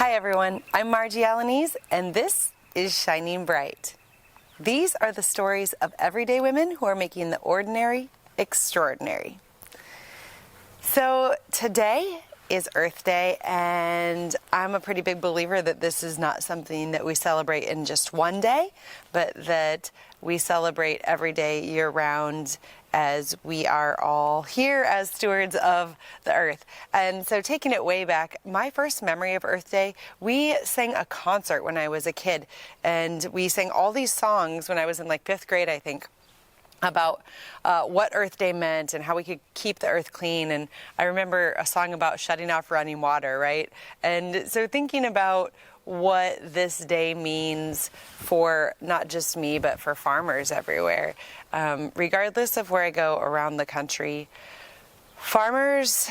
Hi everyone, I'm Marji and this is Shining Bright. These are the stories of everyday women who are making the ordinary extraordinary. So today is Earth Day, and I'm a pretty big believer that this is not something that we celebrate in just one day, but that we celebrate every day year round as we are all here as stewards of the earth. And so taking it way back, my first memory of Earth Day, we sang a concert when I was a kid, and we sang all these songs when I was in like 5th grade, I think, about what Earth Day meant and how we could keep the earth clean. And I remember a song about shutting off running water, right? And so thinking about what this day means for not just me, but for farmers everywhere. Regardless of where I go around the country, farmers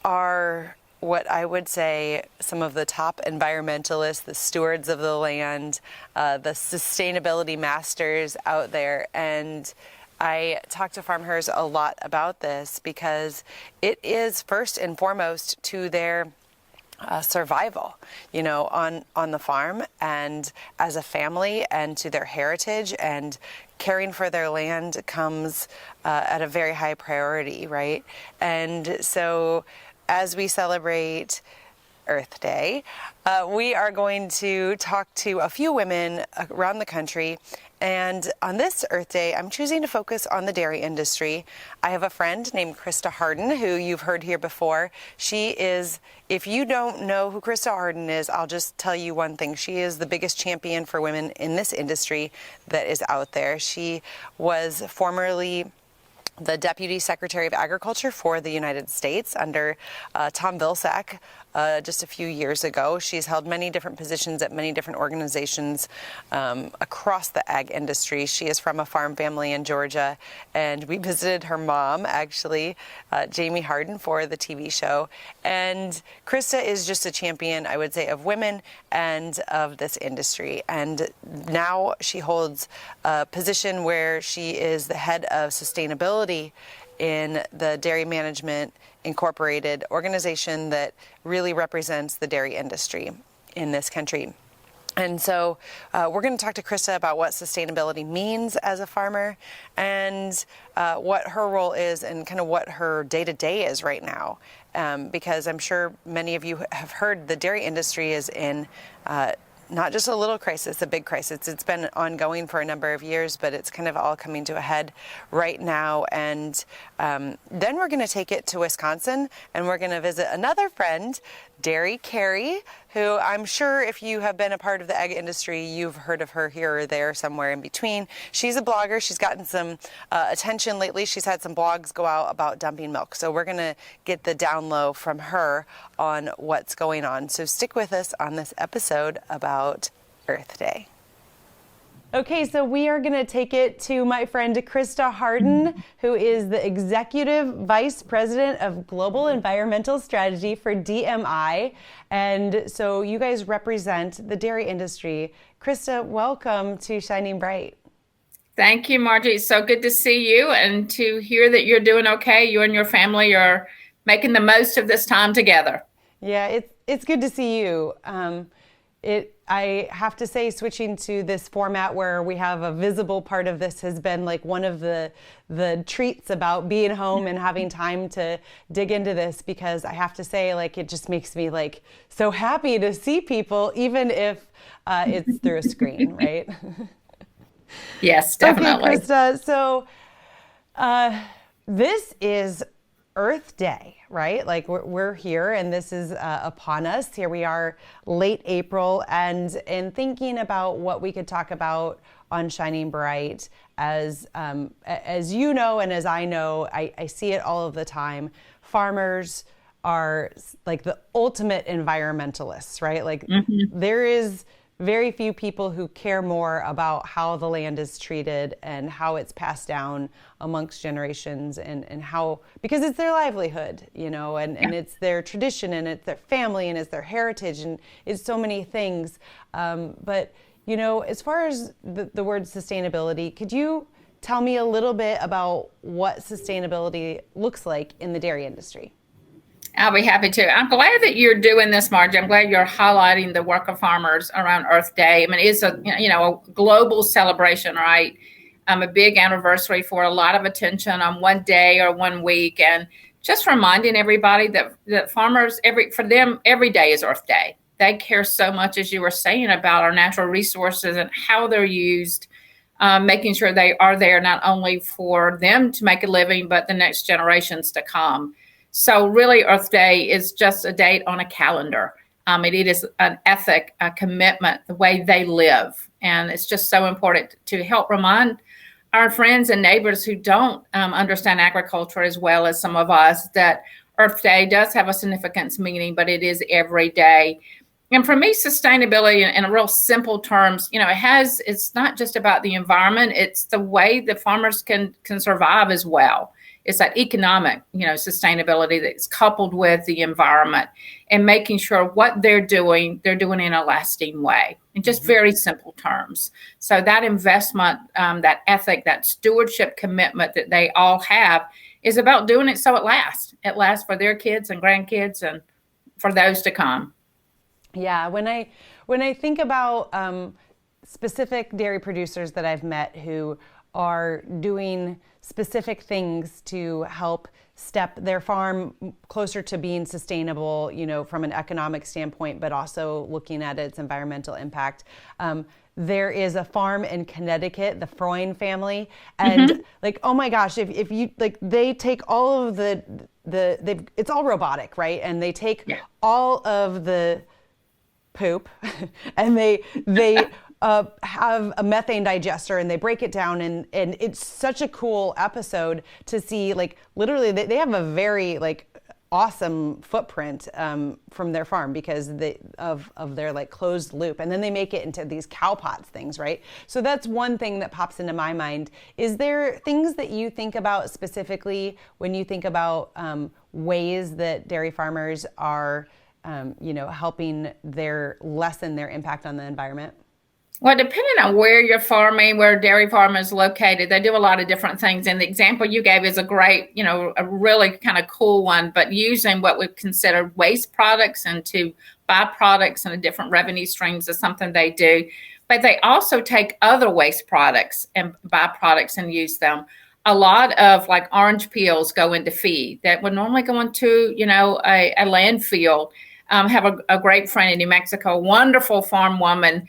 are what I would say some of the top environmentalists, the stewards of the land, the sustainability masters out there. And I talk to FarmHers a lot about this because it is first and foremost to their survival, you know, on the farm and as a family, and to their heritage, and caring for their land comes at a very high priority, right? And so as we celebrate Earth Day, we are going to talk to a few women around the country. And on this Earth Day, I'm choosing to focus on the dairy industry. I have a friend named Krysta Harden, who you've heard here before. She is, if you don't know who Krysta Harden is, I'll just tell you one thing. She is the biggest champion for women in this industry that is out there. She was formerly the Deputy Secretary of Agriculture for the United States under Tom Vilsack just a few years ago. She's held many different positions at many different organizations across the ag industry. She is from a farm family in Georgia, and we visited her mom, actually, Jamie Harden, for the TV show. And Krysta is just a champion, I would say, of women and of this industry. And now she holds a position where she is the head of sustainability in the Dairy Management Incorporated organization that really represents the dairy industry in this country. And so we're going to talk to Krysta about what sustainability means as a farmer, and what her role is, and kind of what her day-to-day is right now. Because I'm sure many of you have heard the dairy industry is in not just a little crisis, a big crisis. It's been ongoing for a number of years, but it's kind of all coming to a head right now. And then we're going to take it to Wisconsin, and we're going to visit another friend, Dairy Carrie, who I'm sure if you have been a part of the ag industry, you've heard of her here or there, somewhere in between. She's a blogger. She's gotten some attention lately. She's had some blogs go out about dumping milk. So we're going to get the down low from her on what's going on. So stick with us on this episode about Earth Day. Okay, so we are going to take it to my friend Krysta Harden, who is the Executive Vice President of Global Environmental Strategy for DMI. And so you guys represent the dairy industry. Krysta, welcome to Shining Bright. Thank you, Marji. It's so good to see you and to hear that you're doing okay. You and your family are making the most of this time together. Yeah, it's good to see you. I have to say, switching to this format where we have a visible part of this has been like one of the treats about being home and having time to dig into this, because I have to say, like, it just makes me like so happy to see people, even if it's through a screen, right? Yes, definitely. Okay, Krysta, so this is Earth Day, right? Like we're here, and this is upon us. Here we are, late April, and in thinking about what we could talk about on Shining Bright, as you know, and as I know, I see it all of the time. Farmers are like the ultimate environmentalists, right? Like there is very few people who care more about how the land is treated and how it's passed down amongst generations, and how, because it's their livelihood, you know, and it's their tradition, and it's their family, and it's their heritage, and it's so many things. But, you know, as far as the word sustainability, could you tell me a little bit about what sustainability looks like in the dairy industry? I'll be happy to. I'm glad that you're doing this, Margie. I'm glad you're highlighting the work of farmers around Earth Day. I mean, it's a global celebration, right? A big anniversary for a lot of attention on one day or 1 week, and just reminding everybody that farmers for them every day is Earth Day. They care so much, as you were saying, about our natural resources and how they're used, making sure they are there not only for them to make a living, but the next generations to come. So really, Earth Day is just a date on a calendar. It is an ethic, a commitment, the way they live. And it's just so important to help remind our friends and neighbors who don't understand agriculture as well as some of us that Earth Day does have a significance meaning, but it is every day. And for me, sustainability in real simple terms, it's not just about the environment, it's the way that farmers can survive as well. It's that economic, sustainability that's coupled with the environment and making sure what they're doing in a lasting way, in just very simple terms. So that investment, that ethic, that stewardship commitment that they all have is about doing it so it lasts. It lasts for their kids and grandkids and for those to come. Yeah, when I think about specific dairy producers that I've met who are doing specific things to help step their farm closer to being sustainable, from an economic standpoint, but also looking at its environmental impact. There is a farm in Connecticut, the Freund family, and oh my gosh, if you they take all of it's all robotic, right? And they take all of the poop and they have a methane digester and they break it down, and it's such a cool episode to see. Literally they have a very awesome footprint from their farm because of their closed loop, and then they make it into these cow pots things, right? So that's one thing that pops into my mind. Is there things that you think about specifically when you think about ways that dairy farmers are helping lessen their impact on the environment? Well, depending on where you're farming, where dairy farm is located, they do a lot of different things. And the example you gave is a great, a really kind of cool one, but using what we consider waste products into byproducts and the different revenue streams is something they do. But they also take other waste products and byproducts and use them. A lot of orange peels go into feed that would normally go into, a landfill. Have a great friend in New Mexico, a wonderful farm woman,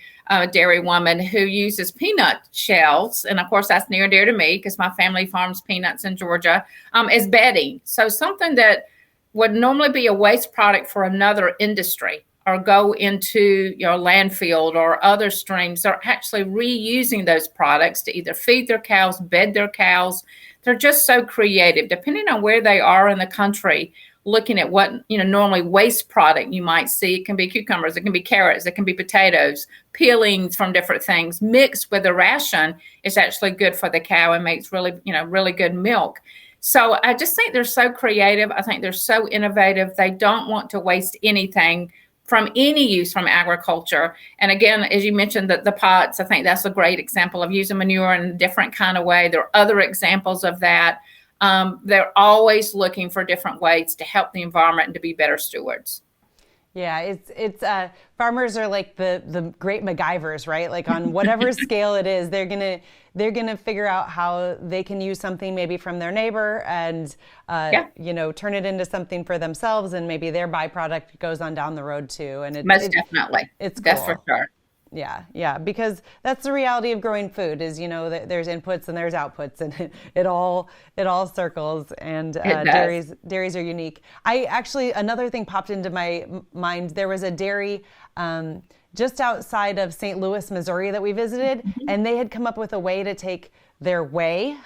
dairy woman who uses peanut shells. And of course, that's near and dear to me because my family farms peanuts in Georgia, as bedding. So something that would normally be a waste product for another industry or go into landfill or other streams, they're actually reusing those products to either feed their cows, bed their cows. They're just so creative, depending on where they are in the country. Looking at what, normally waste product you might see. It can be cucumbers, it can be carrots, it can be potatoes, peelings from different things mixed with a ration is actually good for the cow and makes really, really good milk. So I just think they're so creative. I think they're so innovative. They don't want to waste anything from any use from agriculture. And again, as you mentioned, the pots, I think that's a great example of using manure in a different kind of way. There are other examples of that. They're always looking for different ways to help the environment and to be better stewards. Yeah, it's farmers are like the great MacGyvers, right? On whatever scale it is, they're gonna figure out how they can use something maybe from their neighbor and turn it into something for themselves, and maybe their byproduct goes on down the road too. And definitely, it's that's cool. for sure. Yeah, because that's the reality of growing food is, there's inputs and there's outputs, and it all circles, and dairies are unique. Another thing popped into my mind. There was a dairy just outside of St. Louis, Missouri that we visited, and they had come up with a way to take their whey,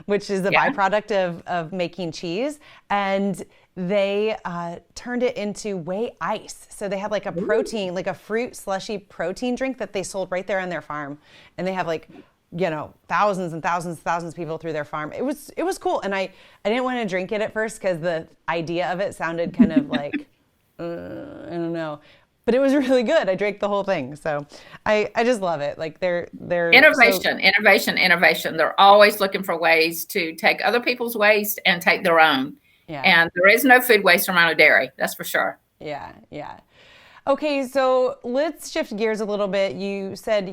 which is a byproduct of making cheese, and they turned it into whey ice. So they had a protein, a fruit slushy protein drink that they sold right there on their farm. And they have thousands and thousands of people through their farm. It was cool. And I didn't want to drink it at first because the idea of it sounded kind of I don't know. But it was really good. I drank the whole thing. So I just love it. They're innovation. They're always looking for ways to take other people's waste and take their own Yeah. And there is no food waste around a dairy. That's for sure. Yeah. Yeah. Okay, so let's shift gears a little bit. You said,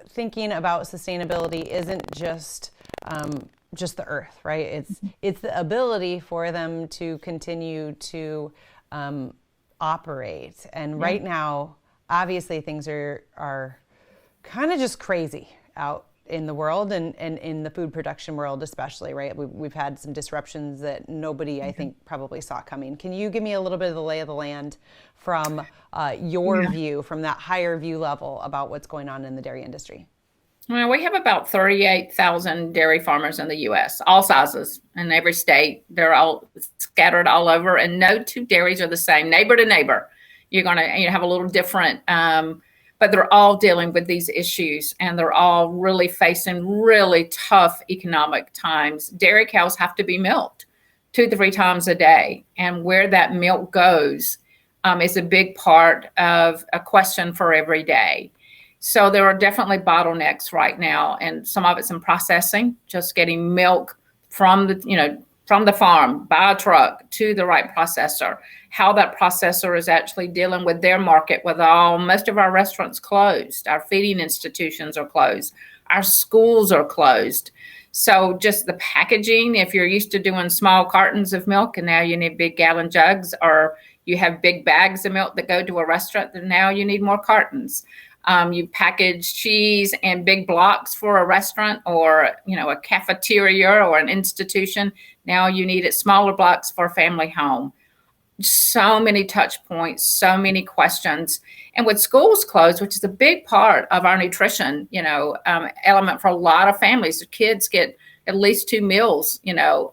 thinking about sustainability isn't just the earth, right? It's the ability for them to continue to operate. And right now, obviously, things are kind of just crazy out in the world and in the food production world especially, right? We've had some disruptions that nobody, I think, probably saw coming. Can you give me a little bit of the lay of the land from your view, from that higher view level about what's going on in the dairy industry? Well, we have about 38,000 dairy farmers in the U.S., all sizes in every state. They're all scattered all over, and no two dairies are the same, neighbor to neighbor. You're going to have a little different, but they're all dealing with these issues, and they're all really facing really tough economic times. Dairy cows have to be milked 2 to 3 times a day, and where that milk goes is a big part of a question for every day. So there are definitely bottlenecks right now, and some of it's in processing, just getting milk from the farm by a truck to the right processor. How that processor is actually dealing with their market, with most of our restaurants closed, our feeding institutions are closed, our schools are closed. So just the packaging, if you're used to doing small cartons of milk and now you need big gallon jugs, or you have big bags of milk that go to a restaurant, then now you need more cartons. You package cheese in big blocks for a restaurant or, a cafeteria or an institution. Now you need it smaller blocks for a family home. So many touch points, so many questions. And with schools closed, which is a big part of our nutrition, element for a lot of families, the kids get at least 2 meals,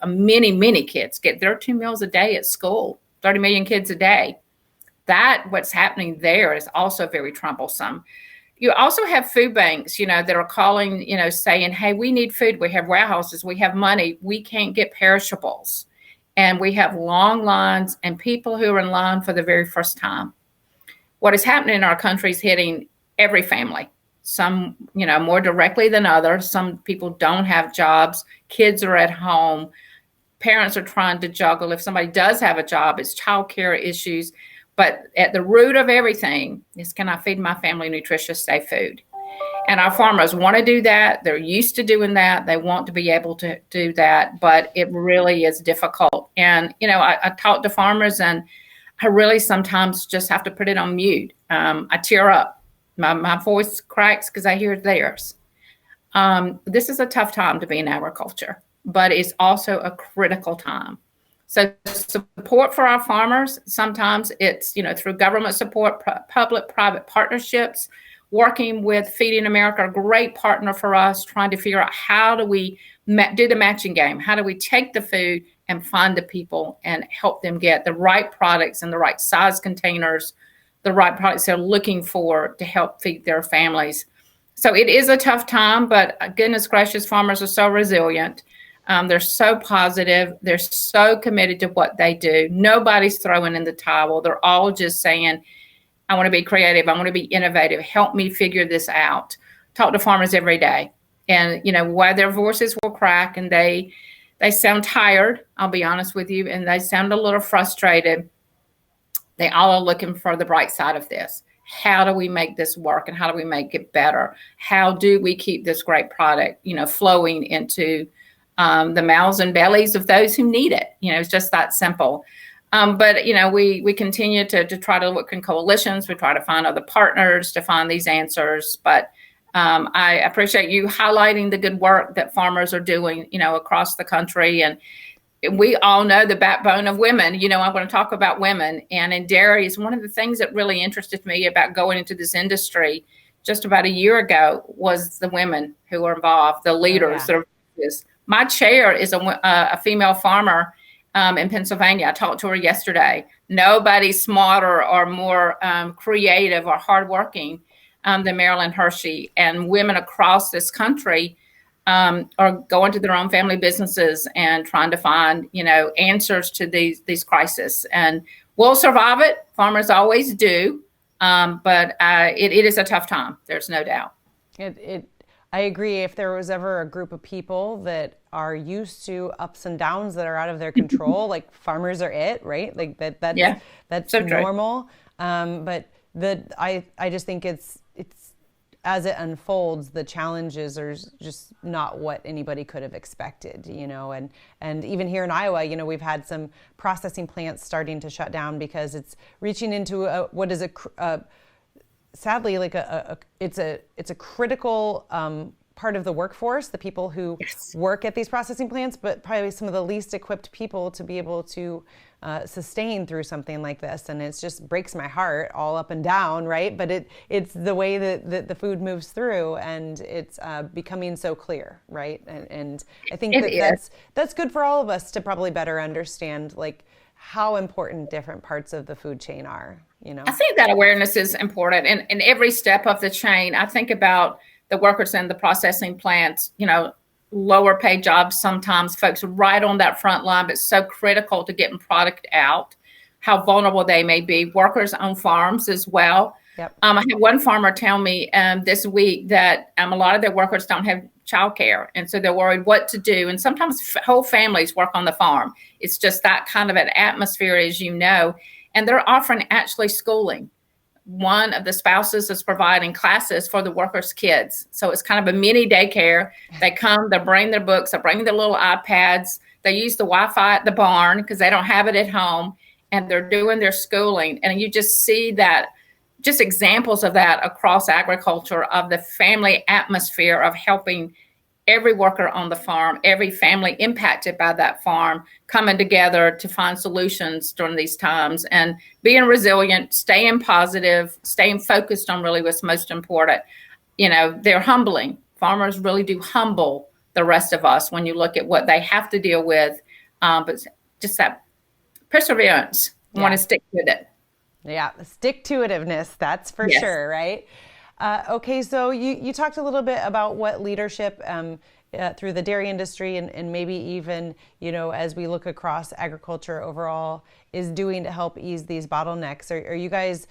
many kids get their 2 meals a day at school, 30 million kids a day. What's happening there is also very troublesome. You also have food banks, that are calling, saying, hey, we need food. We have warehouses. We have money. We can't get perishables. And we have long lines and people who are in line for the very first time. What is happening in our country is hitting every family. Some, more directly than others. Some people don't have jobs. Kids are at home. Parents are trying to juggle. If somebody does have a job, it's childcare issues. But at the root of everything is, can I feed my family nutritious, safe food? And our farmers want to do that. They're used to doing that. They want to be able to do that, but it really is difficult. And, I talk to farmers and I really sometimes just have to put it on mute. I tear up. My voice cracks because I hear theirs. This is a tough time to be in agriculture, but it's also a critical time. So support for our farmers, sometimes it's, through government support, public-private partnerships, working with Feeding America, a great partner for us, trying to figure out how do we do the matching game? How do we take the food and find the people and help them get the right products in the right size containers, the right products they're looking for to help feed their families. So it is a tough time, but goodness gracious, farmers are so resilient. They're so positive. They're so committed to what they do. Nobody's throwing in the towel. They're all just saying, I want to be creative. I want to be innovative. Help me figure this out. Talk to farmers every day. And, while their voices will crack and they sound tired, I'll be honest with you, and they sound a little frustrated, they all are looking for the bright side of this. How do we make this work and how do we make it better? How do we keep this great product, flowing into the mouths and bellies of those who need it? It's just that simple. But we continue to try to look in coalitions. We try to find other partners to find these answers. But I appreciate you highlighting the good work that farmers are doing, across the country. And we all know the backbone of women. I'm going to talk about women. And in dairy is one of the things that really interested me about going into this industry just about a year ago was the women who are involved, the leaders. Oh, yeah. My chair is a female farmer in Pennsylvania. I talked to her yesterday. Nobody's smarter or more creative or hardworking than Marilyn Hershey. And women across this country are going to their own family businesses and trying to find, answers to these crises. And we'll survive it. Farmers always do. But it is a tough time. There's no doubt. I agree. If there was ever a group of people that are used to ups and downs that are out of their control, like farmers are it, right? Like that's so normal. But I just think it's as it unfolds, the challenges are just not what anybody could have expected, and even here in Iowa, we've had some processing plants starting to shut down because it's reaching into what is sadly like it's a critical part of the workforce, the people who work at these processing plants, but probably some of the least equipped people to be able to sustain through something like this. And it just breaks my heart all up and down, right? But it's the way that the food moves through, and it's becoming so clear, right? And I think that's good for all of us to probably better understand like how important different parts of the food chain are. I think that awareness is important in every step of the chain. I think about the workers in the processing plants, lower paid jobs sometimes, folks right on that front line, but so critical to getting product out, how vulnerable they may be. Workers on farms as well. Yep. I had one farmer tell me this week that a lot of their workers don't have childcare, and so they're worried what to do. And sometimes whole families work on the farm. It's just that kind of an atmosphere, as you know, and they're offering actually schooling. One of the spouses is providing classes for the workers' kids. So it's kind of a mini daycare. They come, they bring their books, they bring their little iPads. They use the Wi-Fi at the barn because they don't have it at home, and they're doing their schooling. And you just see that, just examples of that across agriculture, of the family atmosphere of helping every worker on the farm, every family impacted by that farm, coming together to find solutions during these times and being resilient, staying positive, staying focused on really what's most important. They're humbling. Farmers really do humble the rest of us when you look at what they have to deal with. But just that perseverance, want to stick with it. Yeah, stick-to-itiveness, that's for sure, right? Okay, so you talked a little bit about what leadership through the dairy industry and maybe even, as we look across agriculture overall, is doing to help ease these bottlenecks. Are you guys,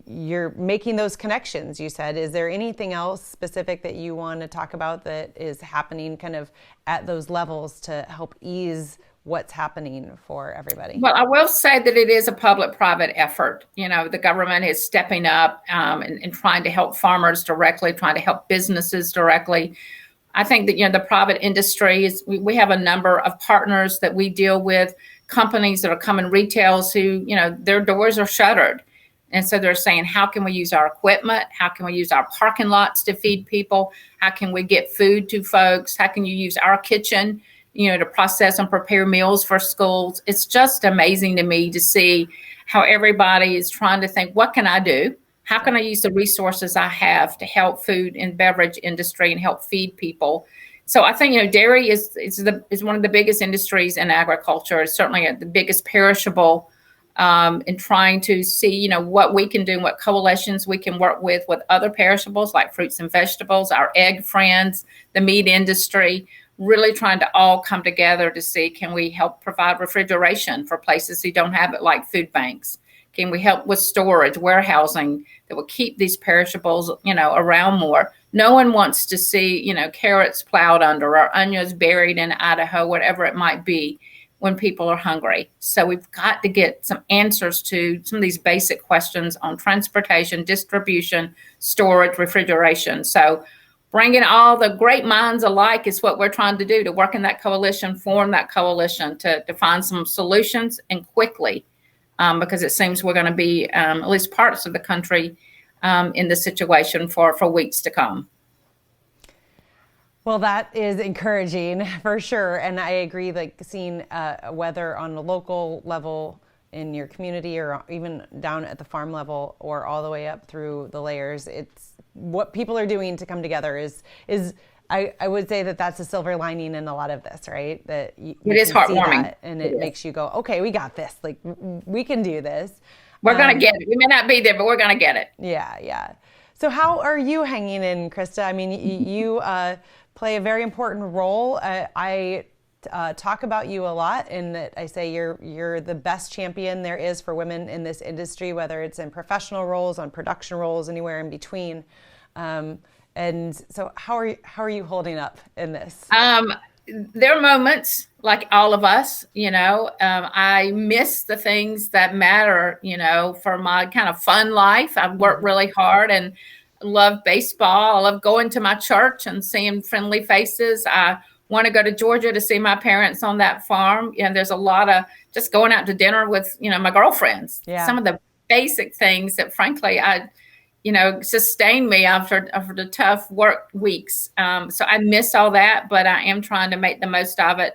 you're making those connections, you said. Is there anything else specific that you want to talk about that is happening kind of at those levels to help ease what's happening for everybody? Well, I will say that it is a public-private effort. The government is stepping up and trying to help farmers directly, trying to help businesses directly. I think that, the private industry we have a number of partners that we deal with, companies that are coming, retails who, their doors are shuttered. And so they're saying, how can we use our equipment? How can we use our parking lots to feed people? How can we get food to folks? How can you use our kitchen to process and prepare meals for schools? It's just amazing to me to see how everybody is trying to think, what can I do? How can I use the resources I have to help food and beverage industry and help feed people? So I think, dairy is one of the biggest industries in agriculture. It's certainly the biggest perishable, in trying to see, what we can do and what coalitions we can work with other perishables like fruits and vegetables, our egg friends, the meat industry, really trying to all come together to see, can we help provide refrigeration for places who don't have it, like food banks? Can we help with storage, warehousing that will keep these perishables, around more? No one wants to see, carrots plowed under or onions buried in Idaho, whatever it might be, when people are hungry. So we've got to get some answers to some of these basic questions on transportation, distribution, storage, refrigeration. So bringing all the great minds alike is what we're trying to do, to work in that coalition, form that coalition to find some solutions, and quickly, because it seems we're going to be, at least parts of the country, in this situation for weeks to come. Well, that is encouraging for sure. And I agree, like seeing whether on a local level in your community or even down at the farm level or all the way up through the layers, it's what people are doing to come together is I would say that that's a silver lining in a lot of this, right? That it is heartwarming, and it makes you go, okay, we got this. Like we can do this. We're going to get it. We may not be there, but we're going to get it. Yeah. So how are you hanging in, Krysta? I mean, you play a very important role. I talk about you a lot in that I say you're the best champion there is for women in this industry, whether it's in professional roles, on production roles, anywhere in between. And so how are you holding up in this? There are moments like all of us, I miss the things that matter, for my kind of fun life. I've worked really hard and love baseball. I love going to my church and seeing friendly faces. I want to go to Georgia to see my parents on that farm. And there's a lot of just going out to dinner with, my girlfriends. Yeah. Some of the basic things that frankly, sustain me after the tough work weeks. So I miss all that, but I am trying to make the most of it.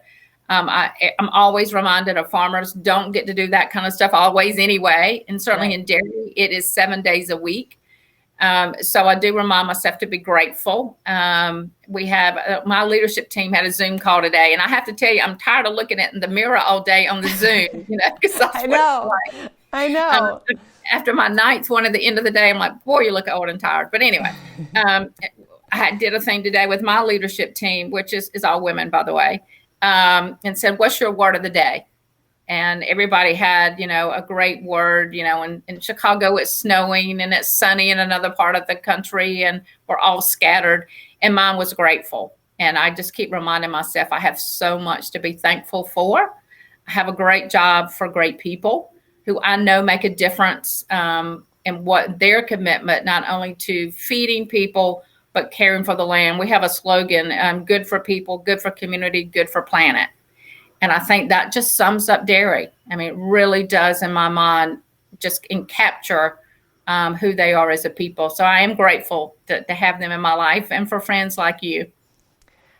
I'm always reminded of farmers don't get to do that kind of stuff always anyway. And certainly in dairy, it is 7 days a week. So I do remind myself to be grateful. We have my leadership team had a Zoom call today, and I have to tell you, I'm tired of looking at in the mirror all day on the Zoom. I know. After my ninth one at the end of the day, I'm like, boy, you look old and tired. But anyway, I did a thing today with my leadership team, which is all women, by the way, and said, what's your word of the day? And everybody had, a great word, in Chicago, it's snowing and it's sunny in another part of the country and we're all scattered. And mine was grateful. And I just keep reminding myself, I have so much to be thankful for. I have a great job for great people who I know make a difference in what their commitment, not only to feeding people, but caring for the land. We have a slogan, good for people, good for community, good for planet. And I think that just sums up dairy. I mean, it really does in my mind just capture who they are as a people. So I am grateful to have them in my life and for friends like you.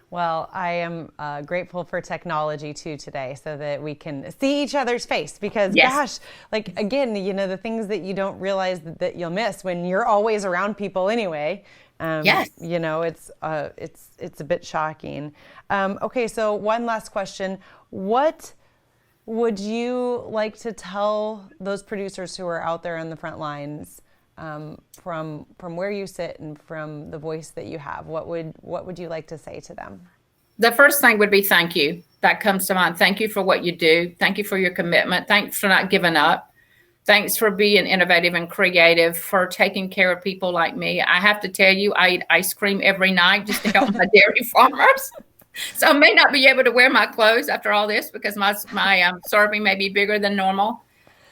Well, I am grateful for technology too today so that we can see each other's face because gosh, like again, the things that you don't realize that you'll miss when you're always around people anyway. It's a bit shocking. Okay, so one last question. What would you like to tell those producers who are out there on the front lines from where you sit and from the voice that you have? What would you like to say to them? The first thing would be thank you. That comes to mind. Thank you for what you do. Thank you for your commitment. Thanks for not giving up. Thanks for being innovative and creative, for taking care of people like me. I have to tell you, I eat ice cream every night just to help my dairy farmers. So I may not be able to wear my clothes after all this because my serving may be bigger than normal.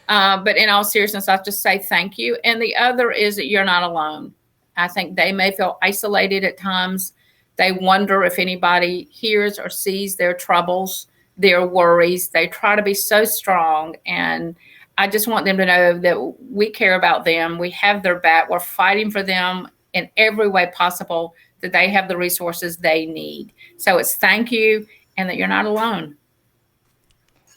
But in all seriousness, I'll just say thank you. And the other is that you're not alone. I think they may feel isolated at times. They wonder if anybody hears or sees their troubles, their worries. They try to be so strong. And I just want them to know that we care about them. We have their back. We're fighting for them in every way possible, that they have the resources they need. So it's thank you and that you're not alone.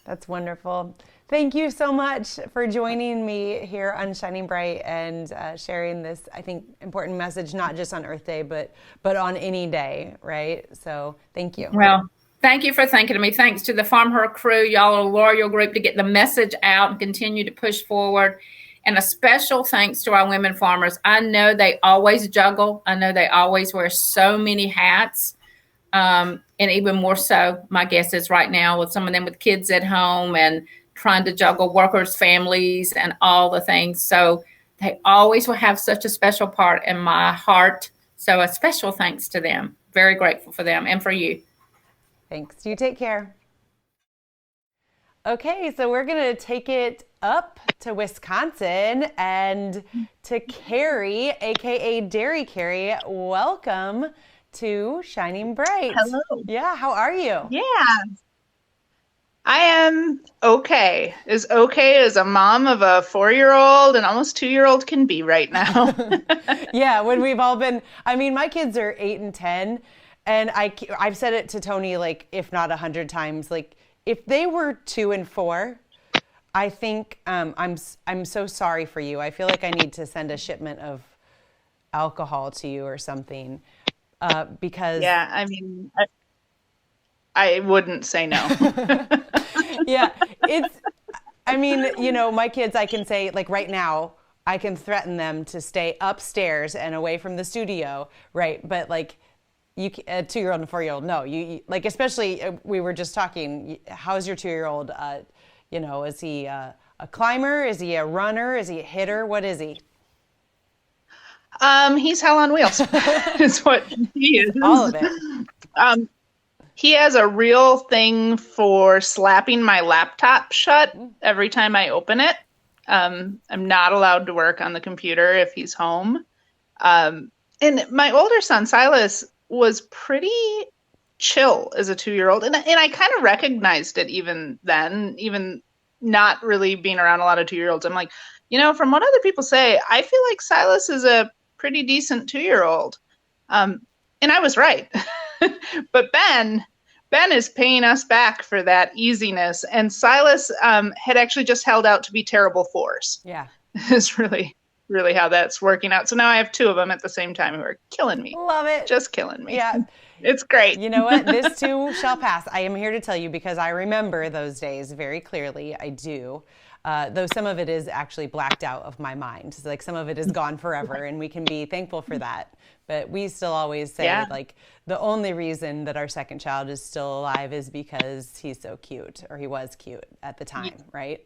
That's wonderful. Thank you so much for joining me here on Shining Bright and sharing this, I think, important message, not just on Earth Day, but on any day, right? So thank you. Well, thank you for thinking of me. Thanks to the FarmHers crew. Y'all are a loyal group to get the message out and continue to push forward. And a special thanks to our women farmers. I know they always juggle. I know they always wear so many hats. And even more so, my guess is right now with some of them with kids at home and trying to juggle workers' families and all the things. So they always will have such a special part in my heart. So a special thanks to them. Very grateful for them and for you. Thanks. You take care. Okay, so we're going to take it up to Wisconsin and to Carrie, aka Dairy Carrie. Welcome to Shining Bright. Hello. Yeah, how are you? Yeah. I am okay. As okay as a mom of a 4-year-old and almost 2-year-old can be right now. Yeah, when we've all been, I mean, my kids are 8 and 10, and I've said it to Tony, like, if not 100 times, like, if they were 2 and 4, I think I'm so sorry for you. I feel like I need to send a shipment of alcohol to you or something because... Yeah, I mean, I wouldn't say no. Yeah, I mean, you know, my kids, I can say, like right now, I can threaten them to stay upstairs and away from the studio, right? But like, a 2-year-old and a 4-year-old, no. You like, especially, we were just talking, how's your 2-year-old? You know, is he a climber? Is he a runner? Is he a hitter? What is he? He's hell on wheels. Is what he is. All of it. He has a real thing for slapping my laptop shut every time I open it. I'm not allowed to work on the computer if he's home. And my older son, Silas, was pretty chill as a 2-year-old. And I kind of recognized it even then, even not really being around a lot of 2-year-olds. I'm like, from what other people say, I feel like Silas is a pretty decent 2-year-old. And I was right. But Ben is paying us back for that easiness. And Silas had actually just held out to be terrible 4s. Yeah. Is really, really how that's working out. So now I have 2 of them at the same time who are killing me. Love it. Just killing me. Yeah. It's great. You know what? This too shall pass. I am here to tell you because I remember those days very clearly. I do. Though some of it is actually blacked out of my mind. So, like some of it is gone forever, and we can be thankful for that. But we still always say, like, the only reason that our second child is still alive is because he's so cute, or he was cute at the time, right?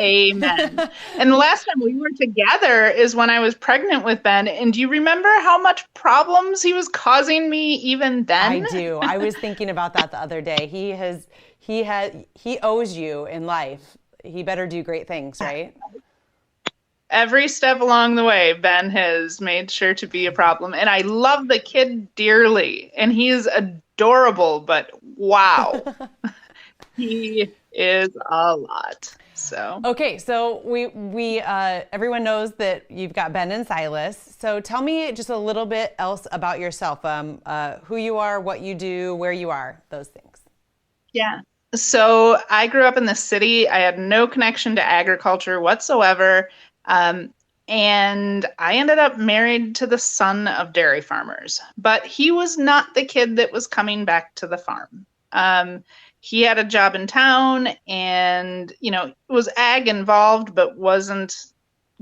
Amen. And the last time we were together is when I was pregnant with Ben. And do you remember how much problems he was causing me even then? I do. I was thinking about that the other day. He owes you in life. He better do great things, right? Every step along the way, Ben has made sure to be a problem. And I love the kid dearly. And he is adorable, but wow. He is a lot. So okay, so we everyone knows that you've got Ben and Silas. So tell me just a little bit else about yourself. Who you are, what you do, where you are, those things. Yeah. So I grew up in the city. I had no connection to agriculture whatsoever. And I ended up married to the son of dairy farmers. But he was not the kid that was coming back to the farm. He had a job in town and, was ag involved, but wasn't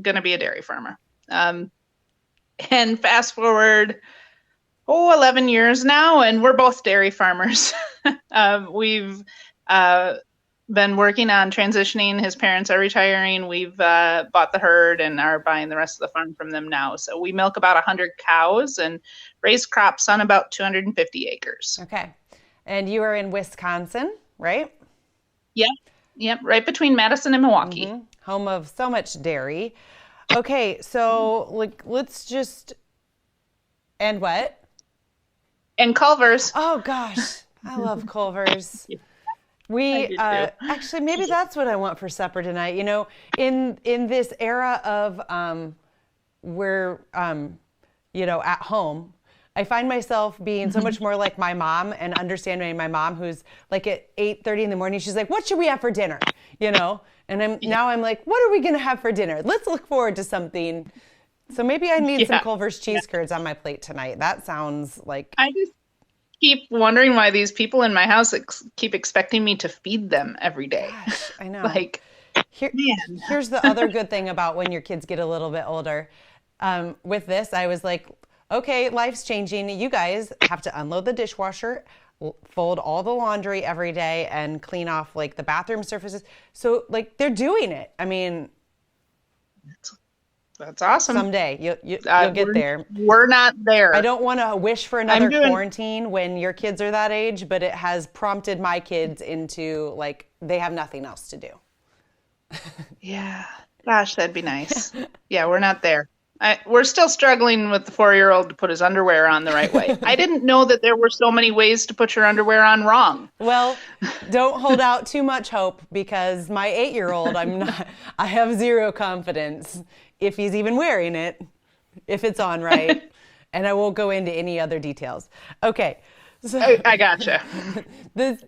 going to be a dairy farmer. And fast forward, 11 years now, and we're both dairy farmers. We've been working on transitioning. His parents are retiring. We've bought the herd and are buying the rest of the farm from them now. So we milk about 100 cows and raise crops on about 250 acres. Okay. And you are in Wisconsin, right? Yep, right between Madison and Milwaukee. Mm-hmm. Home of so much dairy. Okay, so let's just... And what? And Culver's. Oh, gosh. I love Culver's. We actually, maybe that's what I want for supper tonight. In this era of we're at home, I find myself being so much more like my mom and understanding my mom, who's like at 8:30 in the morning. She's like, "What should we have for dinner?" And I'm like, "What are we gonna have for dinner? Let's look forward to something." So maybe I need some Culver's cheese curds on my plate tonight. That sounds like. I just keep wondering why these people in my house keep expecting me to feed them every day. Gosh, I know. Here's the other good thing about when your kids get a little bit older. With this, I was like, okay, life's changing. You guys have to unload the dishwasher, fold all the laundry every day, and clean off like the bathroom surfaces. So like they're doing it. I mean, that's awesome. Someday you'll get there. We're not there. I don't want to wish for another quarantine when your kids are that age, but it has prompted my kids into like they have nothing else to do. Yeah. Gosh, that'd be nice. Yeah, we're not there. We're still struggling with the 4-year-old to put his underwear on the right way. I didn't know that there were so many ways to put your underwear on wrong. Well, don't hold out too much hope because my 8-year-old, I have zero confidence if he's even wearing it, if it's on right. And I won't go into any other details. Okay. So, I gotcha.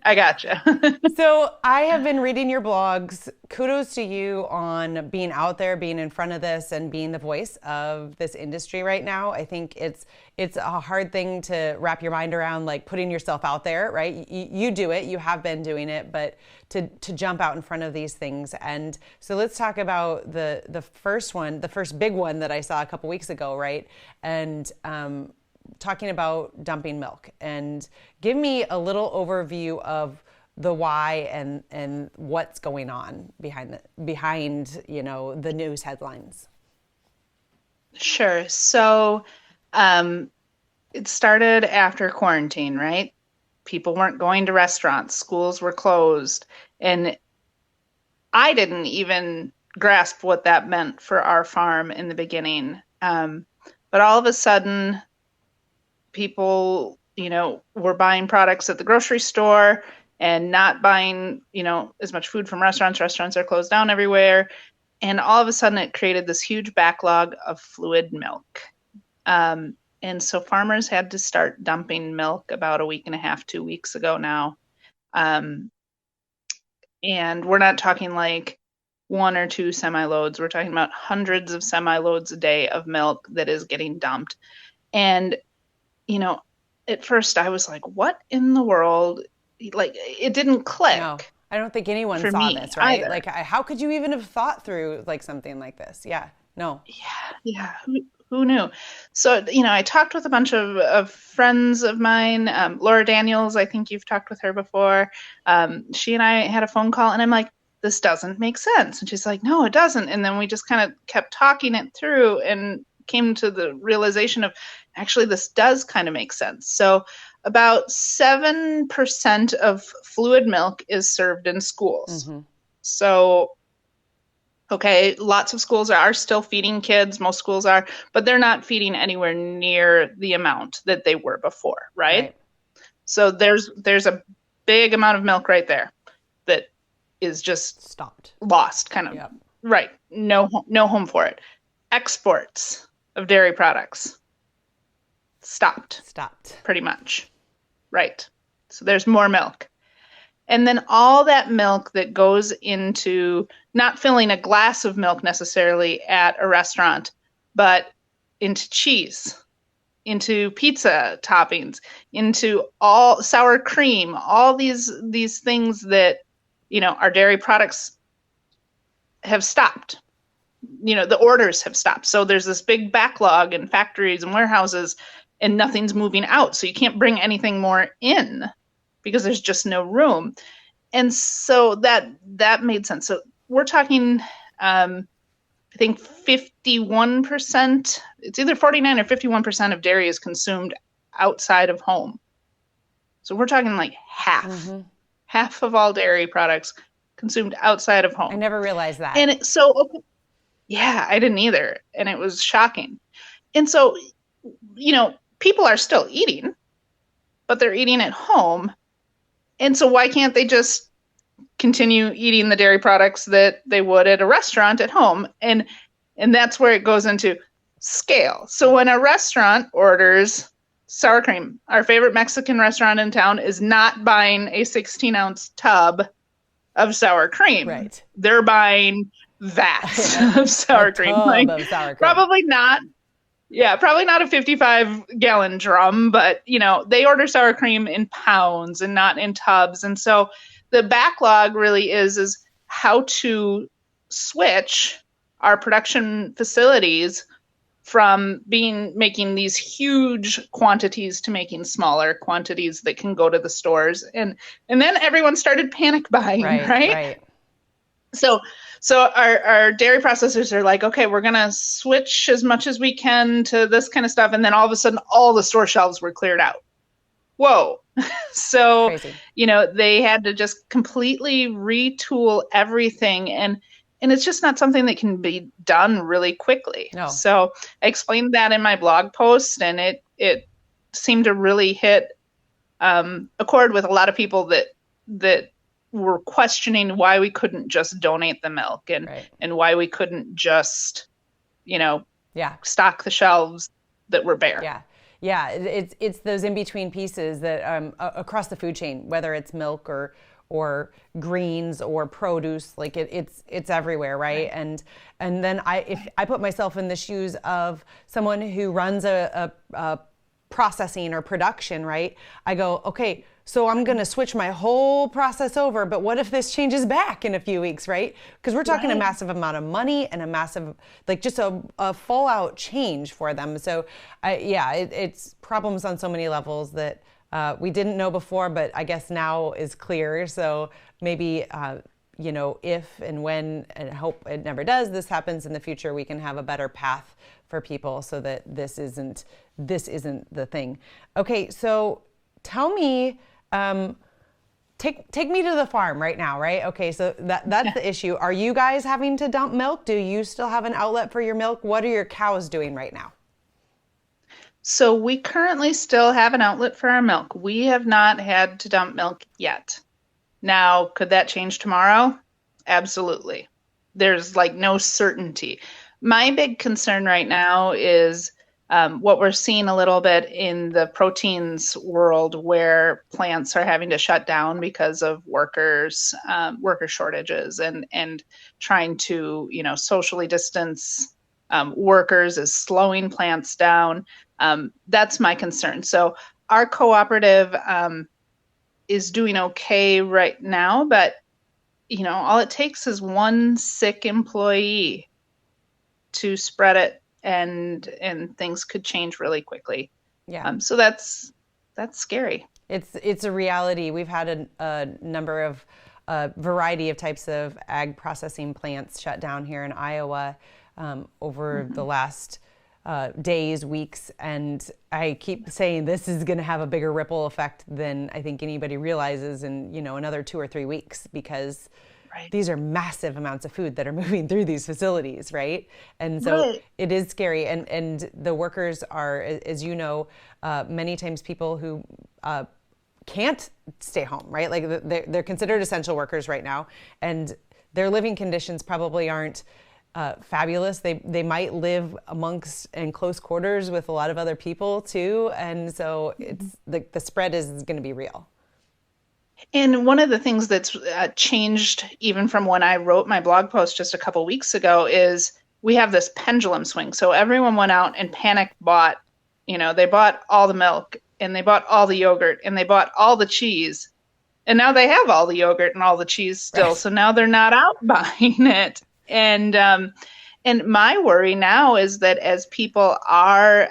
I gotcha. So I have been reading your blogs. Kudos to you on being out there, being in front of this, and being the voice of this industry right now. I think it's a hard thing to wrap your mind around, like putting yourself out there, right? You do it. You have been doing it, but to jump out in front of these things. And so let's talk about the first one, the first big one that I saw a couple weeks ago, right? And talking about dumping milk, and give me a little overview of the why and what's going on behind the news headlines. Sure. So it started after quarantine, right? People weren't going to restaurants, schools were closed, and I didn't even grasp what that meant for our farm in the beginning. But all of a sudden, people, were buying products at the grocery store and not buying, as much food from restaurants. Restaurants are closed down everywhere. And all of a sudden, it created this huge backlog of fluid milk. And so farmers had to start dumping milk about a week and a half, 2 weeks ago now. And we're not talking like 1 or 2 semi-loads. We're talking about hundreds of semi-loads a day of milk that is getting dumped. And, at first I was like, what in the world? Like, it didn't click. No, I don't think anyone for saw me this, right? either. Like, how could you even have thought through like something like this? Yeah, no. Yeah. Who knew? So, I talked with a bunch of friends of mine. Laura Daniels, I think you've talked with her before. She and I had a phone call, and I'm like, this doesn't make sense. And she's like, no, it doesn't. And then we just kind of kept talking it through and came to the realization of actually this does kind of make sense. So about 7% of fluid milk is served in schools. Mm-hmm. So, okay, lots of schools are still feeding kids. Most schools are, but they're not feeding anywhere near the amount that they were before, right? So there's a big amount of milk right there that is just Stopped. lost, kind of. Yep. Right. No home for it. Exports of dairy products stopped pretty much. Right. So there's more milk. And then all that milk that goes into not filling a glass of milk necessarily at a restaurant, but into cheese, into pizza toppings, into all sour cream, all these things that, our dairy products have stopped. The orders have stopped. So there's this big backlog in factories and warehouses, and nothing's moving out. So you can't bring anything more in because there's just no room. And so that made sense. So we're talking, I think 51%, it's either 49 or 51% of dairy is consumed outside of home. So we're talking like half of all dairy products consumed outside of home. I never realized that. And yeah, I didn't either. And it was shocking. And so, people are still eating, but they're eating at home. And so why can't they just continue eating the dairy products that they would at a restaurant at home? And that's where it goes into scale. So when a restaurant orders sour cream, our favorite Mexican restaurant in town is not buying a 16-ounce tub of sour cream. Right. They're buying vats of sour cream. Of sour cream. Probably not a 55-gallon drum, but, they order sour cream in pounds and not in tubs. And so the backlog really is how to switch our production facilities from making these huge quantities to making smaller quantities that can go to the stores. And then everyone started panic buying, right? So our dairy processors are like, okay, we're going to switch as much as we can to this kind of stuff. And then all of a sudden, all the store shelves were cleared out. Whoa. So, Crazy. They had to just completely retool everything. And it's just not something that can be done really quickly. No. So I explained that in my blog post, and it seemed to really hit a chord with a lot of people that were questioning why we couldn't just donate the milk and why we couldn't just, stock the shelves that were bare. Yeah. Yeah. It's those in-between pieces that across the food chain, whether it's milk or greens or produce, like it's everywhere, right? And then if I put myself in the shoes of someone who runs a processing or production, right? I go, okay, so I'm going to switch my whole process over, but what if this changes back in a few weeks, right? Because we're talking a massive amount of money and a massive, like just a full out change for them. So it's problems on so many levels that we didn't know before, but I guess now is clear. So maybe, if and when, and I hope it never does, this happens in the future, we can have a better path for people so that this isn't the thing. Okay, so tell me, take me to the farm right now, right? Okay, so that's the issue. Are you guys having to dump milk? Do you still have an outlet for your milk? What are your cows doing right now? So we currently still have an outlet for our milk. We have not had to dump milk yet. Now, could that change tomorrow? Absolutely. There's like no certainty. My big concern right now is what we're seeing a little bit in the proteins world, where plants are having to shut down because of worker shortages, and trying to socially distance workers is slowing plants down. That's my concern. So our cooperative is doing okay right now, but all it takes is one sick employee to spread it, and things could change really quickly. Yeah. So that's scary. It's a reality. We've had a number of variety of types of ag processing plants shut down here in Iowa over the last days, weeks, and I keep saying this is going to have a bigger ripple effect than I think anybody realizes in another 2 or 3 weeks, because these are massive amounts of food that are moving through these facilities, right? And so it is scary, and the workers are, as you know, many times people who can't stay home, right? Like they're considered essential workers right now, and their living conditions probably aren't fabulous. They might live amongst in close quarters with a lot of other people too, and so it's the spread is going to be real. And one of the things that's changed even from when I wrote my blog post just a couple weeks ago is we have this pendulum swing. So everyone went out and panic bought, they bought all the milk, and they bought all the yogurt, and they bought all the cheese. And now they have all the yogurt and all the cheese still. So now they're not out buying it. And my worry now is that as people are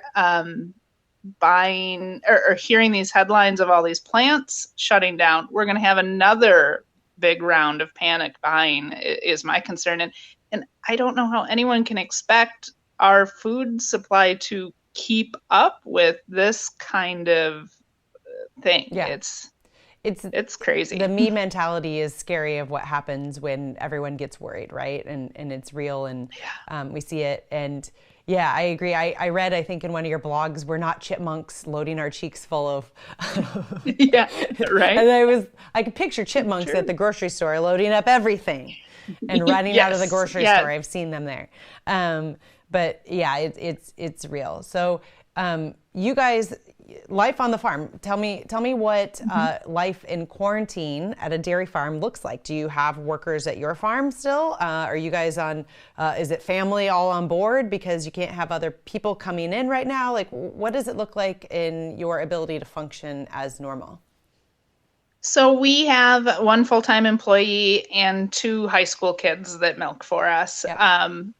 buying or hearing these headlines of all these plants shutting down, we're going to have another big round of panic buying is my concern. And I don't know how anyone can expect our food supply to keep up with this kind of thing. Yeah. It's crazy. The me mentality is scary of what happens when everyone gets worried, right? And it's real, and we see it. And yeah, I agree. I read, I think in one of your blogs, we're not chipmunks loading our cheeks full of. Yeah, right. And I could picture chipmunks at the grocery store loading up everything and running out of the grocery store. I've seen them there. But yeah, it's real. So you guys, life on the farm. Tell me what life in quarantine at a dairy farm looks like. Do you have workers at your farm still? Are you guys on? Is it family all on board because you can't have other people coming in right now? Like, what does it look like in your ability to function as normal? So we have one full-time employee and 2 high school kids that milk for us. Yep.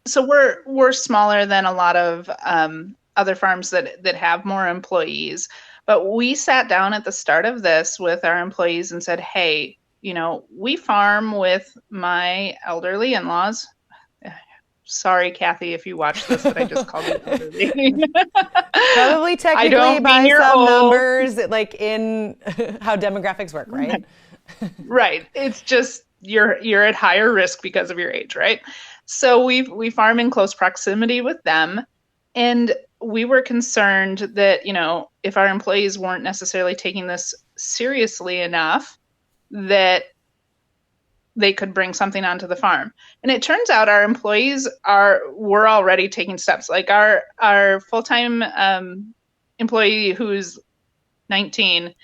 So we're smaller than a lot of other farms that have more employees. But we sat down at the start of this with our employees and said, hey, we farm with my elderly in-laws. Sorry, Kathy, if you watch this, that I just called you elderly. Probably technically by some numbers, like in how demographics work, right? Right. It's just you're at higher risk because of your age, right? So we farm in close proximity with them. And we were concerned that, if our employees weren't necessarily taking this seriously enough, that they could bring something onto the farm. And it turns out our employees were already taking steps. Like our full-time employee who's 19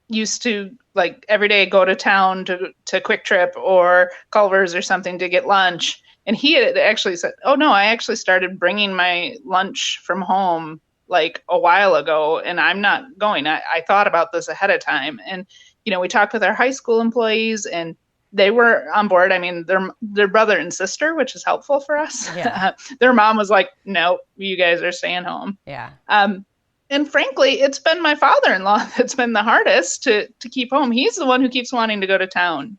used to like every day go to town to Quick Trip or Culver's or something to get lunch. And he had actually said, oh no, I actually started bringing my lunch from home like a while ago, and I'm not going. I thought about this ahead of time. And, we talked with our high school employees, and they were on board. I mean, they're brother and sister, which is helpful for us. Yeah. Their mom was like, no, you guys are staying home. Yeah. And frankly, it's been my father-in-law that's been the hardest to keep home. He's the one who keeps wanting to go to town.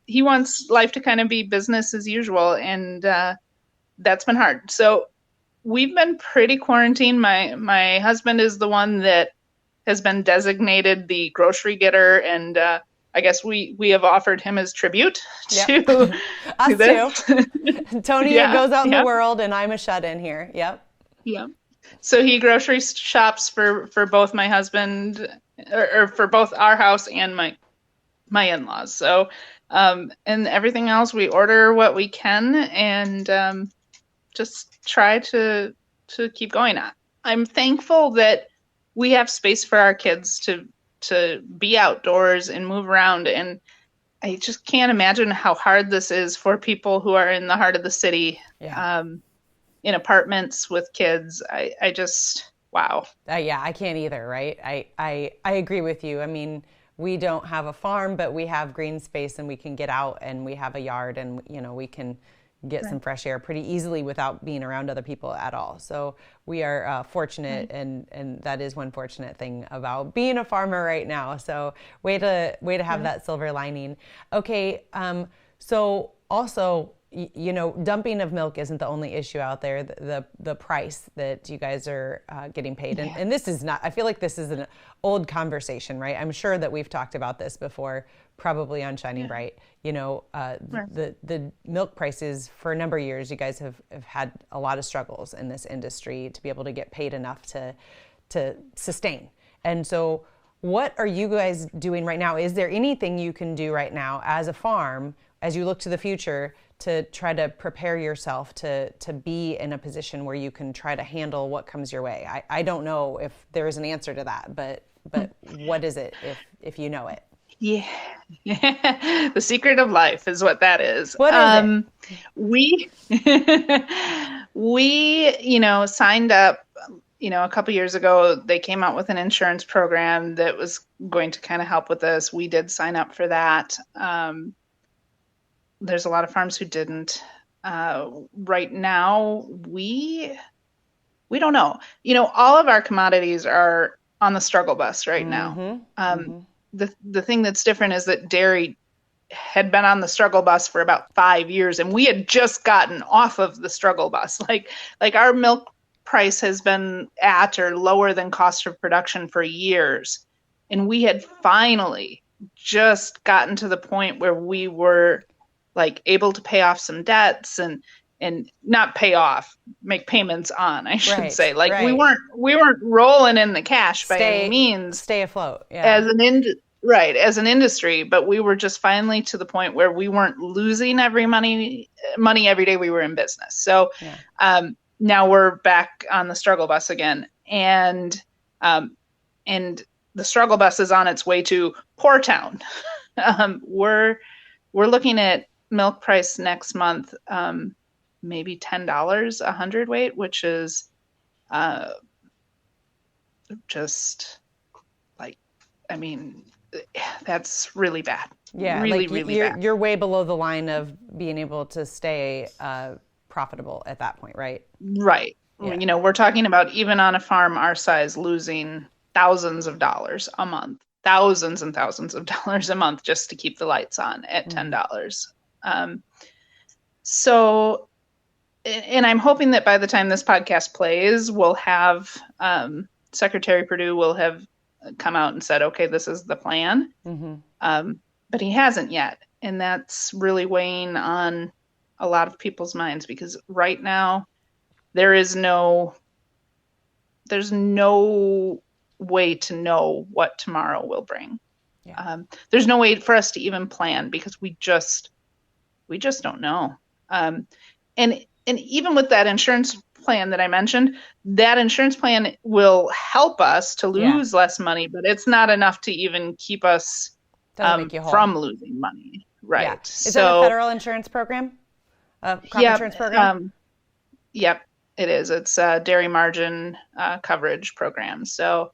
He wants life to kind of be business as usual, and that's been hard. So we've been pretty quarantined. My husband is the one that has been designated the grocery getter, and I guess we have offered him as tribute to us this. too. Tony goes out in the world, and I'm a shut-in here. Yep. Yeah. So he grocery shops for both my husband, or for both our house and my in-laws. So and everything else, we order what we can, and just try to keep going. I'm thankful that we have space for our kids to be outdoors and move around. And I just can't imagine how hard this is for people who are in the heart of the city, in apartments with kids. I just, wow. I can't either, right? I agree with you. I mean, we don't have a farm, but we have green space, and we can get out, and we have a yard, and, we can get some fresh air pretty easily without being around other people at all. So we are fortunate, and that is one fortunate thing about being a farmer right now. So way to have that silver lining. Okay, so also, dumping of milk isn't the only issue out there. The price that you guys are getting paid, and this is not. I feel like this is an old conversation, right? I'm sure that we've talked about this before, probably on Shining Bright. The milk prices for a number of years, you guys have had a lot of struggles in this industry to be able to get paid enough to sustain. And so, what are you guys doing right now? Is there anything you can do right now as a farm, as you look to the future, to try to prepare yourself to be in a position where you can try to handle what comes your way? I don't know if there is an answer to that, but what is it if you know it? Yeah. The secret of life is what that is. What is it? We signed up, a couple years ago. They came out with an insurance program that was going to kind of help with this. We did sign up for that. There's a lot of farms who didn't. Right now, we don't know. All of our commodities are on the struggle bus right now. The thing that's different is that dairy had been on the struggle bus for about 5 years, and we had just gotten off of the struggle bus. Like our milk price has been at or lower than cost of production for years, and we had finally just gotten to the point where we were able to pay off some debts and not pay off, make payments on, I should say. We weren't rolling in the cash by any means. Stay afloat. Yeah. As an industry, but we were just finally to the point where we weren't losing money every day we were in business. So now we're back on the struggle bus again, and the struggle bus is on its way to Poor Town. We're looking at milk price next month, maybe $10 a hundredweight, which is that's really bad. Yeah, really bad. You're way below the line of being able to stay profitable at that point, right? Right. Yeah. We're talking about, even on a farm our size, losing thousands of dollars a month, thousands and thousands of dollars a month just to keep the lights on at $10. So, and I'm hoping that by the time this podcast plays, we'll have Secretary Perdue will have come out and said, okay, this is the plan. But he hasn't yet. And that's really weighing on a lot of people's minds, because right now there's no way to know what tomorrow will bring. Yeah. There's no way for us to even plan, because we just don't know. And even with that insurance plan that I mentioned, that insurance plan will help us to lose less money, but it's not enough to even keep us from losing money. Right. Yeah. Is that a federal insurance program? Insurance program? Yep, it is. It's a dairy margin coverage program. So,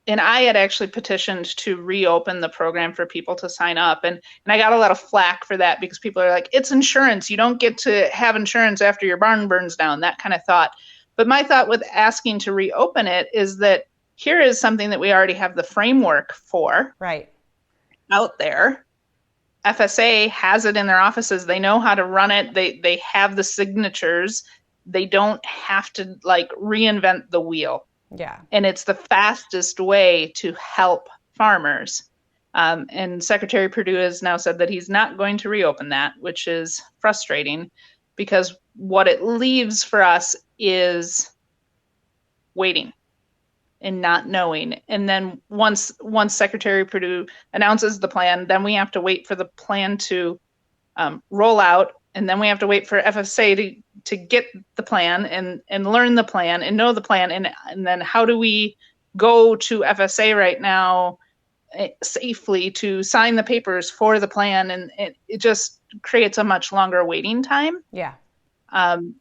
and I had actually petitioned to reopen the program for people to sign up. And I got a lot of flack for that, because people are like, it's insurance. You don't get to have insurance after your barn burns down, that kind of thought. But my thought with asking to reopen it is that here is something that we already have the framework for out there. FSA has it in their offices. They know how to run it. They have the signatures. They don't have to like reinvent the wheel. Yeah. And it's the fastest way to help farmers. And Secretary Perdue has now said that he's not going to reopen that, which is frustrating because what it leaves for us is waiting and not knowing. And then once Secretary Perdue announces the plan, then we have to wait for the plan to roll out. And then we have to wait for FSA to get the plan and learn the plan and know the plan. And then how do we go to FSA right now safely to sign the papers for the plan? And it just creates a much longer waiting time. Yeah.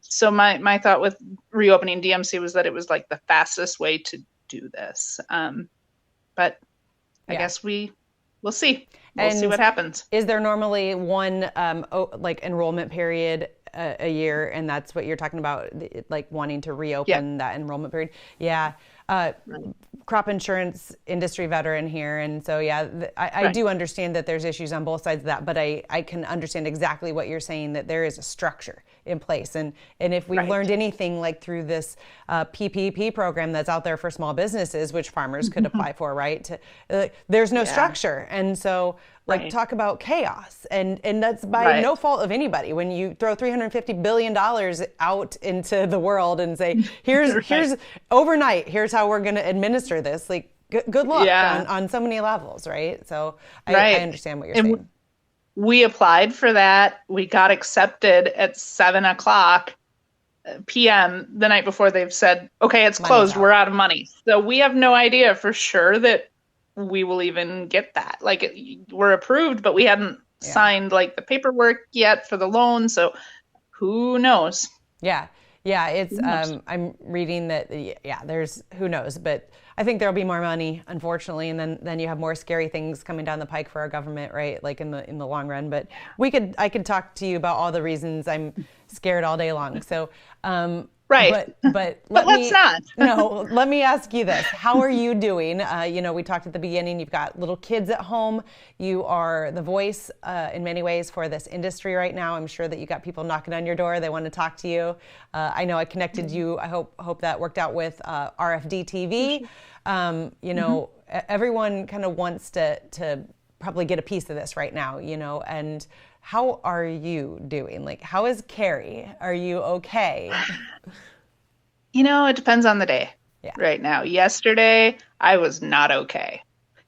So my thought with reopening DMC was that it was like the fastest way to do this. But I guess we'll see. We'll see what happens. Is there normally one like enrollment period a year, and that's what you're talking about, like wanting to reopen that enrollment period? Yeah. Crop insurance industry veteran here, and so I do understand that there's issues on both sides of that, but I can understand exactly what you're saying, that there is a structure in place, and if we've learned anything like through this PPP program that's out there for small businesses, which farmers could apply for, right? There's no structure, and so talk about chaos, and that's by no fault of anybody. When you throw $350 billion out into the world and say, here's overnight, here's how we're going to administer this, like good luck on so many levels, right? So I understand what you're saying. We applied for that. We got accepted at 7:00 p.m. the night before. They've said, okay, it's closed. We're out of money. So we have no idea for sure that we will even get that. Like we're approved, but we hadn't signed like the paperwork yet for the loan. So who knows? Yeah. It's I'm reading that there's who knows, but I think there'll be more money, unfortunately, and then you have more scary things coming down the pike for our government, right? Like in the long run. But I could talk to you about all the reasons I'm scared all day long. So but let's not. No, let me ask you this. How are you doing? We talked at the beginning, you've got little kids at home. You are the voice in many ways for this industry right now. I'm sure that you got people knocking on your door. They want to talk to you. I know I connected you. I hope that worked out with RFD TV. Everyone kind of wants to probably get a piece of this right now, and how are you doing? Like, how is Carrie? Are you okay? It depends on the day right now. Yesterday, I was not okay.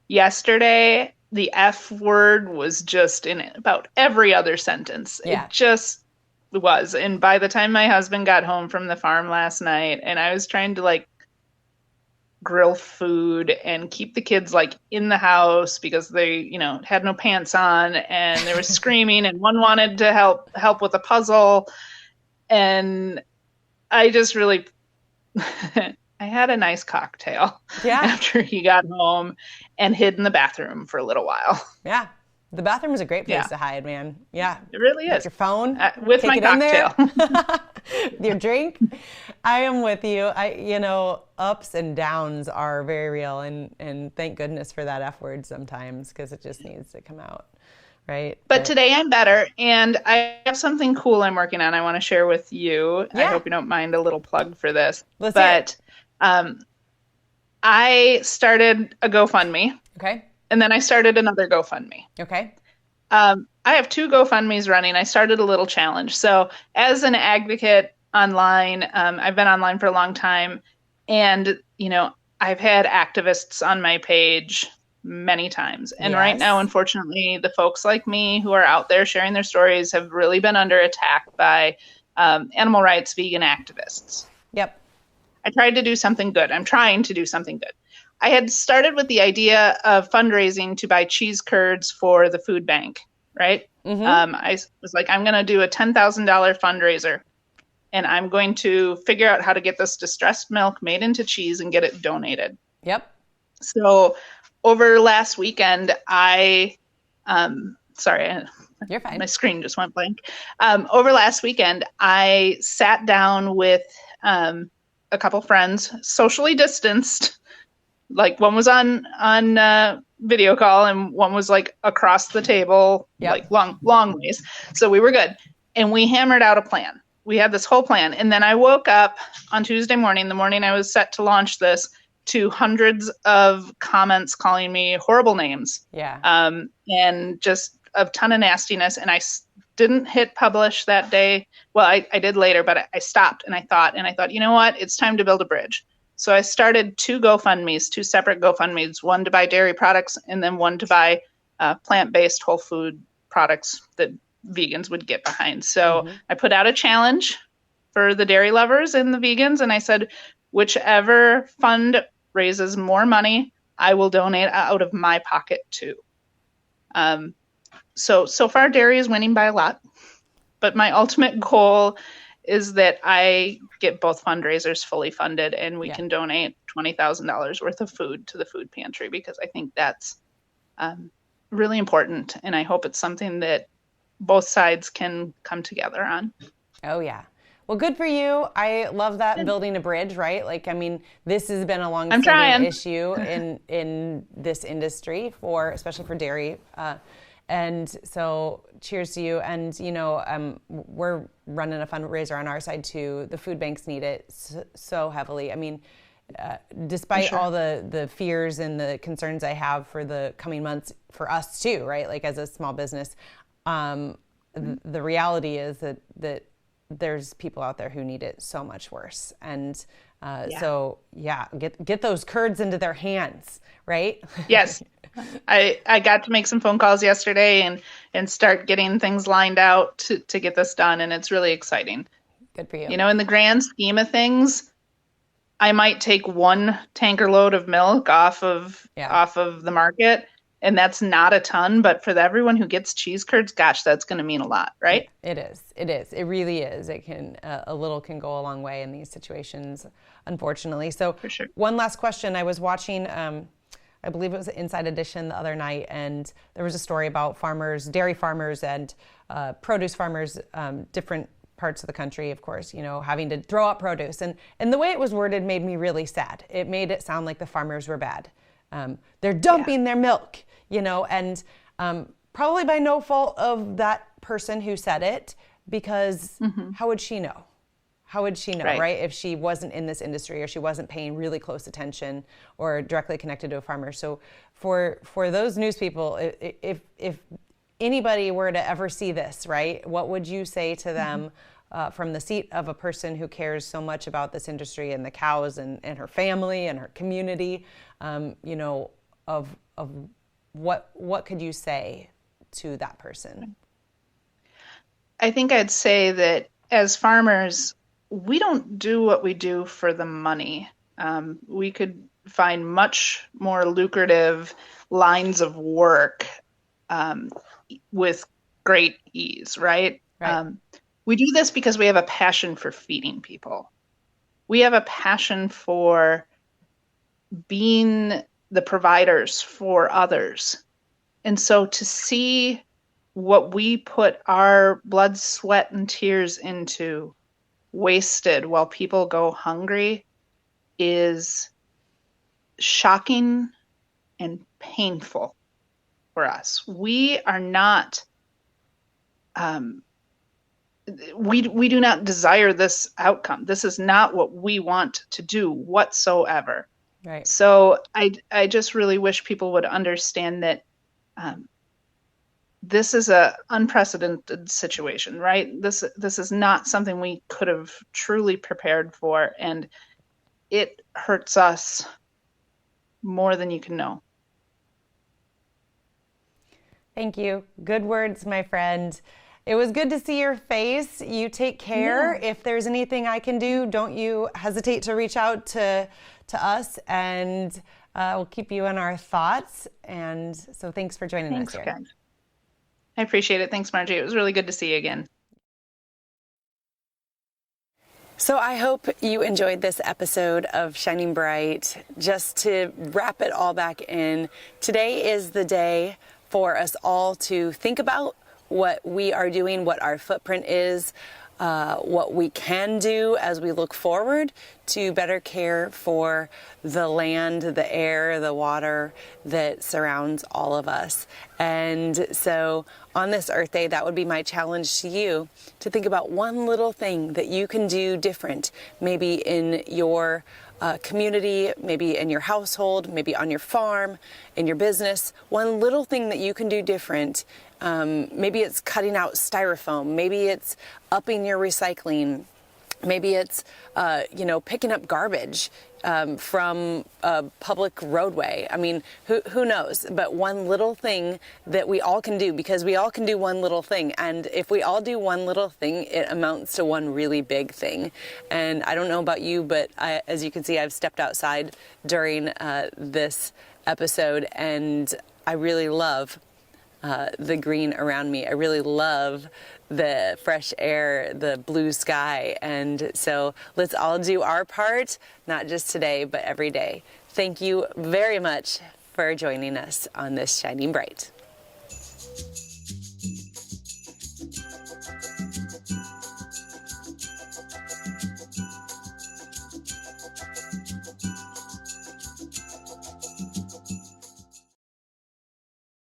Yesterday, the F word was just in about every other sentence. Yeah. It just was. And by the time my husband got home from the farm last night, and I was trying to grill food and keep the kids in the house because they, had no pants on and they were screaming and one wanted to help with a puzzle. And I just really, I had a nice cocktail after he got home and hid in the bathroom for a little while. Yeah. The bathroom is a great place to hide, man. Yeah. It really is. With your phone. With my cocktail. Your drink. I am with you. Ups and downs are very real. And thank goodness for that F word sometimes, because it just needs to come out. Right. But today I'm better. And I have something cool I'm working on I want to share with you. Yeah. I hope you don't mind a little plug for this. Let's hear it. I started a GoFundMe. Okay. And then I started another GoFundMe. Okay. I have 2 GoFundMes running. I started a little challenge. So as an advocate online, I've been online for a long time. And, I've had activists on my page many times. And right now, unfortunately, the folks like me who are out there sharing their stories have really been under attack by animal rights vegan activists. Yep. I tried to do something good. I'm trying to do something good. I had started with the idea of fundraising to buy cheese curds for the food bank, right? Mm-hmm. I was like, I'm going to do a $10,000 fundraiser, and I'm going to figure out how to get this distressed milk made into cheese and get it donated. Yep. So over last weekend, sorry, you're fine. My screen just went blank. Over last weekend, I sat down with a couple friends, socially distanced. Like one was on video call, and one was like across the table, like long ways. So we were good. And we hammered out a plan. We had this whole plan. And then I woke up on Tuesday morning, the morning I was set to launch this, to hundreds of comments calling me horrible names. And just a ton of nastiness. And I didn't hit publish that day. Well, I did later, but I stopped and I thought, you know what? It's time to build a bridge. So I started two separate GoFundMes, one to buy dairy products and then one to buy plant-based whole food products that vegans would get behind. So I put out a challenge for the dairy lovers and the vegans. And I said, whichever fund raises more money, I will donate out of my pocket too. So far dairy is winning by a lot, but my ultimate goal is that I get both fundraisers fully funded and we can donate $20,000 worth of food to the food pantry, because I think that's really important. And I hope it's something that both sides can come together on. Oh, yeah. Well, good for you. I love that, building a bridge, right? Like, I mean, this has been a long-standing issue in this industry, especially for dairy. And so cheers to you. And, you know, we're running a fundraiser on our side too. The food banks need it so heavily. I mean, despite all the fears and the concerns I have for the coming months for us too, right? Like as a small business, the reality is that there's people out there who need it so much worse. And so get those curds into their hands, right? Yes. I got to make some phone calls yesterday and start getting things lined out to get this done. And it's really exciting. Good for you. You know, in the grand scheme of things, I might take one tanker load of milk off of the market. And that's not a ton, but for everyone who gets cheese curds, gosh, that's going to mean a lot, right? It is. It really is. It can, a little can go a long way in these situations, unfortunately. So for sure. One last question. I was watching, I believe it was Inside Edition the other night, and there was a story about farmers, dairy farmers and produce farmers, different parts of the country, of course, you know, having to throw out produce. And the way it was worded made me really sad. It made it sound like the farmers were bad. They're dumping their milk, you know, and probably by no fault of that person who said it, because how would she know? How would she know, right? If she wasn't in this industry or she wasn't paying really close attention or directly connected to a farmer. So for those news people, if anybody were to ever see this, right, what would you say to them from the seat of a person who cares so much about this industry and the cows and her family and her community, you know, of what could you say to that person? I think I'd say that as farmers, we don't do what we do for the money. We could find much more lucrative lines of work with great ease, right? We do this because we have a passion for feeding people. We have a passion for being the providers for others. And so to see what we put our blood, sweat, and tears into wasted while people go hungry is shocking and painful for us. We are not, we do not desire this outcome. This is not what we want to do whatsoever. Right. So I just really wish people would understand that this is a unprecedented situation, right? This is not something we could have truly prepared for, and it hurts us more than you can know. Thank you. Good words, my friend. It was good to see your face. You take care. Yeah. If there's anything I can do, don't you hesitate to reach out to us, and we'll keep you in our thoughts. And so thanks for joining us here. Guys. I appreciate it. Thanks, Marji. It was really good to see you again. So I hope you enjoyed this episode of Shining Bright. Just to wrap it all back in, today is the day for us all to think about what we are doing, what our footprint is, what we can do as we look forward to better care for the land, the air, the water that surrounds all of us. And so on this Earth Day, that would be my challenge to you, to think about one little thing that you can do different, maybe in your community, maybe in your household, maybe on your farm, in your business. One little thing that you can do different. Maybe it's cutting out styrofoam. Maybe it's upping your recycling. Maybe it's, picking up garbage from a public roadway. I mean, who knows? But one little thing that we all can do, because we all can do one little thing. And if we all do one little thing, it amounts to one really big thing. And I don't know about you, but as you can see, I've stepped outside during this episode, and I really love the green around me. I really love the fresh air, the blue sky. And so let's all do our part, not just today, but every day. Thank you very much for joining us on this Shining Bright.